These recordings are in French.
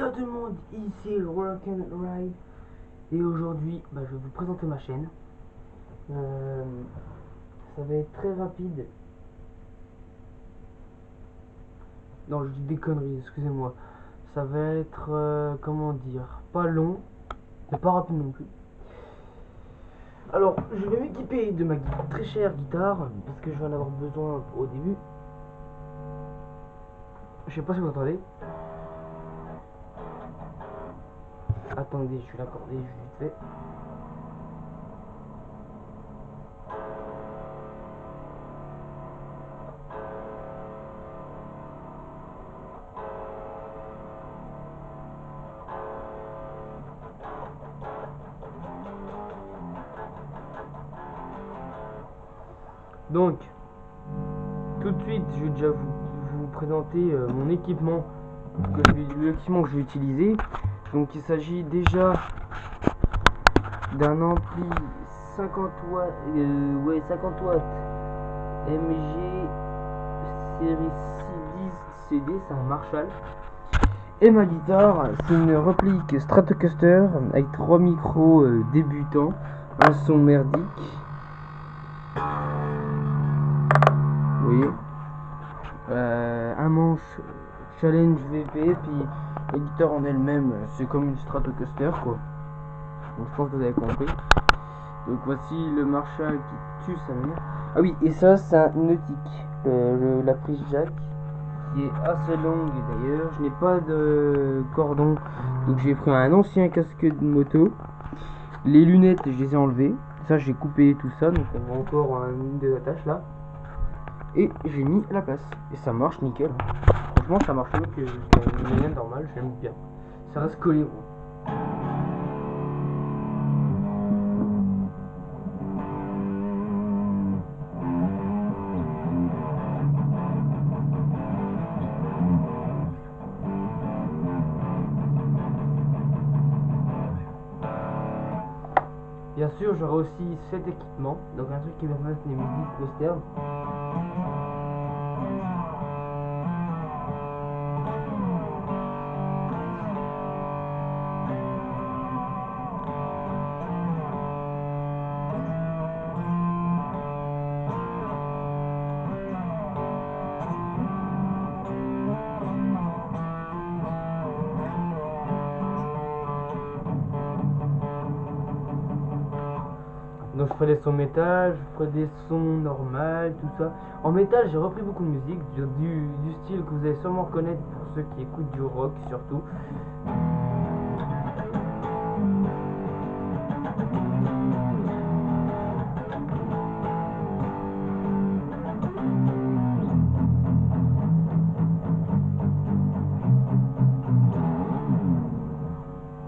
Yo tout le monde, ici Rock and Ride et aujourd'hui je vais vous présenter ma chaîne. Ça va être très rapide. Non, je dis des conneries, excusez-moi. Ça va être, comment dire, pas long, mais pas rapide non plus. Alors, je vais m'équiper de ma très chère guitare parce que je vais en avoir besoin au début. Je sais pas si vous entendez. Attendez, je vais l'accorder vite fait. Donc, tout de suite, je vais déjà vous présenter mon équipement, l'équipement que je vais utiliser. Donc, il s'agit déjà d'un ampli 50 watts, 50 watts MG série C10 CD, c'est un Marshall. Et ma guitare, c'est une réplique Stratocaster avec 3 micros débutants, un son merdique. Vous voyez, un manche Challenge VP, puis la guitare en elle-même, c'est comme une Stratocaster quoi. Donc je pense que vous avez compris. Donc voici le Marshall qui tue sa mère. Ah oui, et ça c'est un nautique, la prise jack qui est assez longue d'ailleurs. Je n'ai pas de cordon, donc j'ai pris un ancien casque de moto. Les lunettes je les ai enlevées, ça j'ai coupé tout ça, donc on voit encore une des attaches là. Et j'ai mis la place, et ça marche nickel. Franchement ça marche mieux qu'une lunette normale, j'aime bien. Ça reste collé. Bien sûr, j'aurai aussi cet équipement, donc un truc qui va mettre les musiques western. Donc je ferai des sons métal, je ferai des sons normaux, tout ça. En métal, j'ai repris beaucoup de musique, du style que vous allez sûrement reconnaître pour ceux qui écoutent du rock surtout.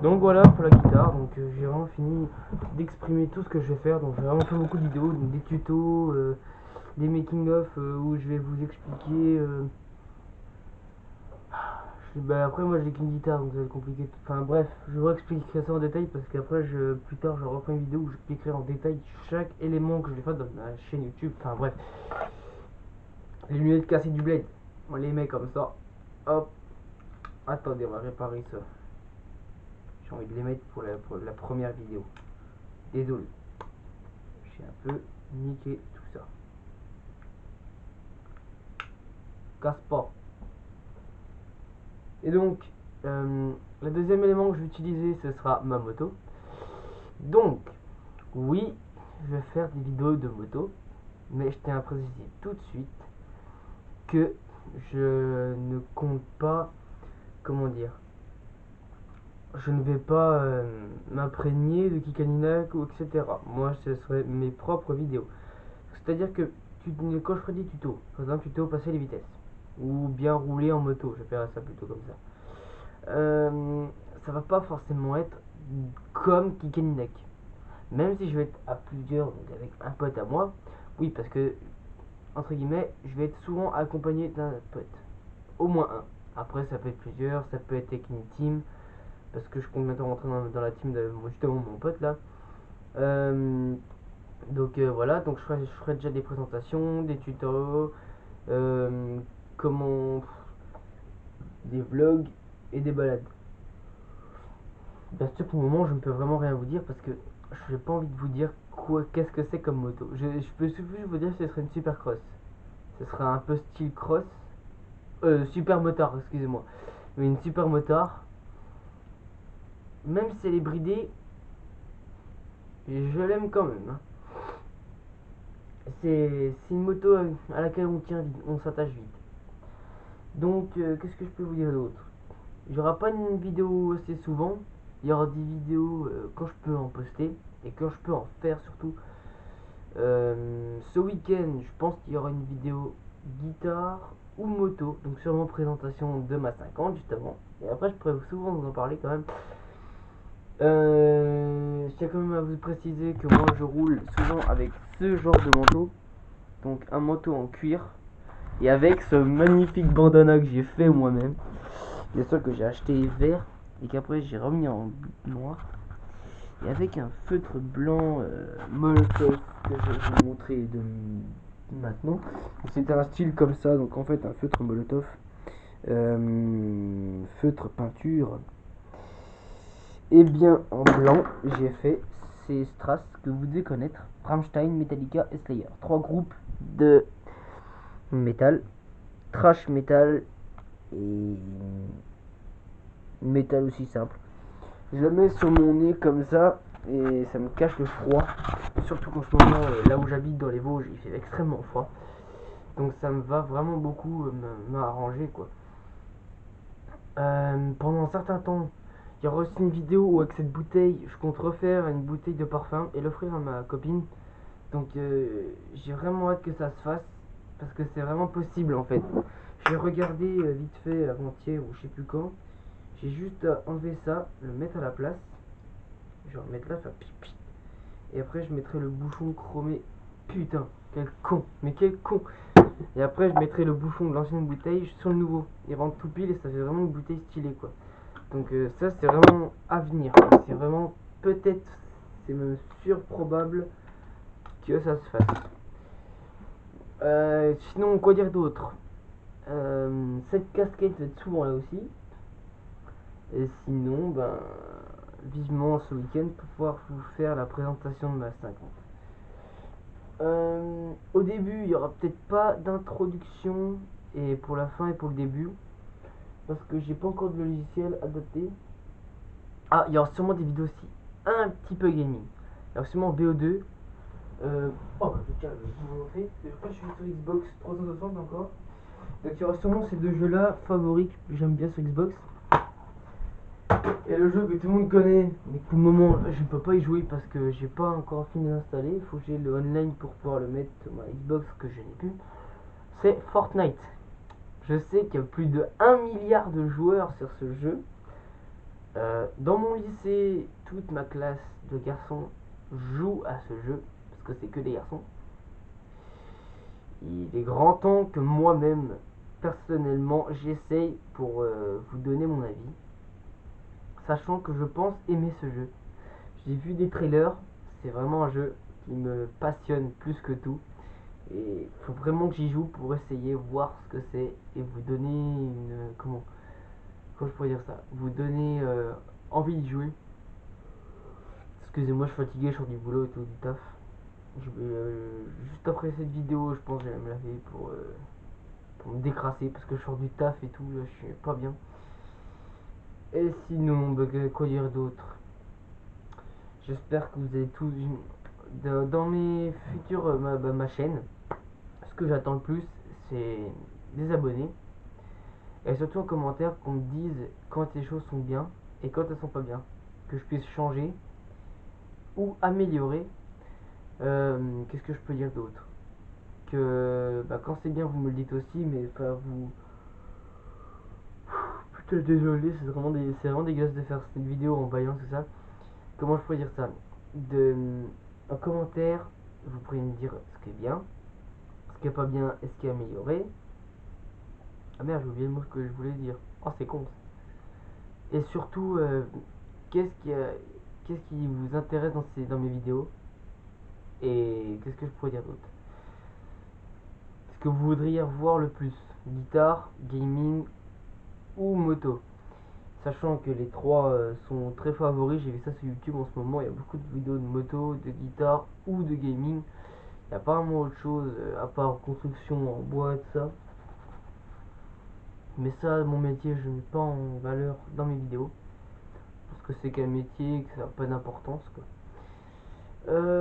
Donc voilà pour la guitare, donc j'ai vraiment fini d'exprimer tout ce que je vais faire. Donc j'ai vraiment fait beaucoup de vidéos, donc des tutos, des making of où je vais vous expliquer. Après moi j'ai qu'une guitare donc ça va être compliqué. Enfin bref, je vous expliquerai ça en détail parce qu'après plus tard je reprends une vidéo où j'expliquerai en détail chaque élément que je vais faire dans ma chaîne YouTube. Enfin bref. Les lunettes cassées du blade, on les met comme ça. Hop. Attendez, on va réparer ça. J'ai envie de les mettre pour la première vidéo. Désolé. J'ai un peu niqué tout ça. Casse pas. Et donc, le deuxième élément que je vais utiliser, ce sera ma moto. Donc, oui, je vais faire des vidéos de moto, mais je tiens à préciser tout de suite que je ne compte pas, comment dire, je ne vais pas m'imprégner de Kikalinac ou etc. Moi, ce serait mes propres vidéos. C'est-à-dire que quand je ferai des tutos, par exemple tuto passer les vitesses, ou bien rouler en moto, je ferai ça plutôt comme ça. Ça va pas forcément être comme Kikalinac. Même si je vais être à plusieurs, donc avec un pote à moi, oui, parce que, entre guillemets, je vais être souvent accompagné d'un pote. Au moins un. Après, ça peut être plusieurs, ça peut être avec une team, parce que je compte bientôt rentrer dans la team de justement mon pote là. Donc voilà, donc je ferai déjà des présentations, des tutos, comment des vlogs et des balades. Bien sûr, pour le moment, je ne peux vraiment rien vous dire parce que je n'ai pas envie de vous dire quoi, qu'est-ce que c'est comme moto. Je peux juste vous dire que ce serait une supercross. Ce sera un peu style cross. Super motard, excusez-moi. Mais une super motard, même si elle est bridée, je l'aime quand même, hein. C'est une moto à laquelle on tient vite, on s'attache vite. Donc, qu'est-ce que je peux vous dire d'autre? Il n'y aura pas une vidéo assez souvent. Il y aura des vidéos quand je peux en poster et quand je peux en faire surtout. Ce week-end, je pense qu'il y aura une vidéo guitare ou moto, donc sûrement présentation de ma 50 justement. Et après, je pourrais souvent vous en parler quand même. Je tiens quand même à vous préciser que moi je roule souvent avec ce genre de manteau, donc un manteau en cuir, et avec ce magnifique bandana que j'ai fait moi-même, bien sûr que j'ai acheté vert et qu'après j'ai remis en noir, et avec un feutre blanc Molotov que je vais vous montrer maintenant. C'est un style comme ça, donc en fait un feutre Molotov, feutre peinture. Et bien en blanc, j'ai fait ces strass que vous devez connaître: Rammstein, Metallica et Slayer. Trois groupes de métal, trash metal et métal aussi simple. Je le mets sur mon nez comme ça et ça me cache le froid. Surtout qu'en ce moment, là où j'habite dans les Vosges, il fait extrêmement froid. Donc ça me va vraiment beaucoup m'arranger quoi. Pendant un certain temps, il y aura aussi une vidéo où avec cette bouteille, je compte refaire une bouteille de parfum et l'offrir à ma copine. Donc j'ai vraiment hâte que ça se fasse parce que c'est vraiment possible en fait. J'ai regardé vite fait avant-hier ou je sais plus quand. J'ai juste à enlever ça, le mettre à la place. Je vais remettre là, faire pipi. Et après je mettrai le bouchon chromé. Putain, quel con, mais quel con. Et après je mettrai le bouchon de l'ancienne bouteille sur le nouveau. Il rentre tout pile et ça fait vraiment une bouteille stylée quoi. Donc ça c'est vraiment à venir. C'est vraiment peut-être, c'est même sûr probable que ça se fasse. Sinon quoi dire d'autre? Cette casquette va être souvent là aussi. Et sinon ben vivement ce week-end pour pouvoir vous faire la présentation de ma 50. Au début, il n'y aura peut-être pas d'introduction, et pour la fin et pour le début, parce que j'ai pas encore de logiciel adapté. Ah, il y aura sûrement des vidéos aussi un petit peu gaming. Il y aura sûrement BO2. Oh, tiens, je vais vous montrer. Je crois que je suis sur Xbox 360 encore. Donc il y aura sûrement ces deux jeux-là favoris que j'aime bien sur Xbox. Et le jeu que tout le monde connaît, mais pour le moment je ne peux pas y jouer parce que j'ai pas encore fini d'installer. Il faut que j'ai le online pour pouvoir le mettre sur ma Xbox que je n'ai plus. C'est Fortnite. Je sais qu'il y a plus de 1 milliard de joueurs sur ce jeu. Dans mon lycée, toute ma classe de garçons joue à ce jeu parce que c'est que des garçons. Il est grand temps que moi-même, personnellement, j'essaye pour vous donner mon avis, sachant que je pense aimer ce jeu. J'ai vu des trailers, c'est vraiment un jeu qui me passionne plus que tout. Et il faut vraiment que j'y joue pour essayer, voir ce que c'est et vous donner une. Comment je pourrais dire ça? Vous donner envie de jouer. Excusez-moi, je suis fatigué, je sors du boulot et tout, du taf. Juste après cette vidéo, je pense que je vais me laver pour me décrasser parce que je sors du taf et tout, là, je suis pas bien. Et sinon, bah, quoi dire d'autre? J'espère que vous avez tous. Dans mes futurs, ma chaîne, ce que j'attends le plus, c'est des abonnés. Et surtout en commentaire qu'on me dise quand les choses sont bien et quand elles sont pas bien. Que je puisse changer ou améliorer. Qu'est-ce que je peux dire d'autre? Que bah, quand c'est bien, vous me le dites aussi, mais pas vous. Putain, désolé, c'est vraiment dégueulasse de faire cette vidéo en baillant tout ça. Comment je pourrais dire ça? En commentaire, vous pourriez me dire ce qui est bien, ce qui est pas bien et ce qui est amélioré. Ah merde, j'ai oublié le mot que je voulais dire. Oh, c'est con. Et surtout, qu'est-ce qui, qu'est-ce qui vous intéresse dans mes vidéos? Et qu'est-ce que je pourrais dire d'autre? Ce que vous voudriez voir le plus? Guitare, gaming ou moto? Sachant que les trois sont très favoris, j'ai vu ça sur YouTube en ce moment, il y a beaucoup de vidéos de moto, de guitare ou de gaming. Il n'y a pas vraiment autre chose à part construction en bois et tout ça. Mais ça, mon métier, je ne mets pas en valeur dans mes vidéos. Parce que c'est qu'un métier et que ça n'a pas d'importance, quoi.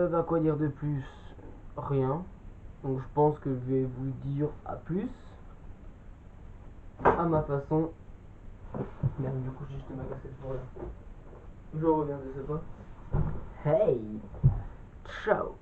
Bah quoi dire de plus? Rien. Donc je pense que je vais vous dire à plus. À ma façon. Merde, du coup j'ai jeté ma cassette pour là. Je reviens, je sais pas. Hey! Ciao!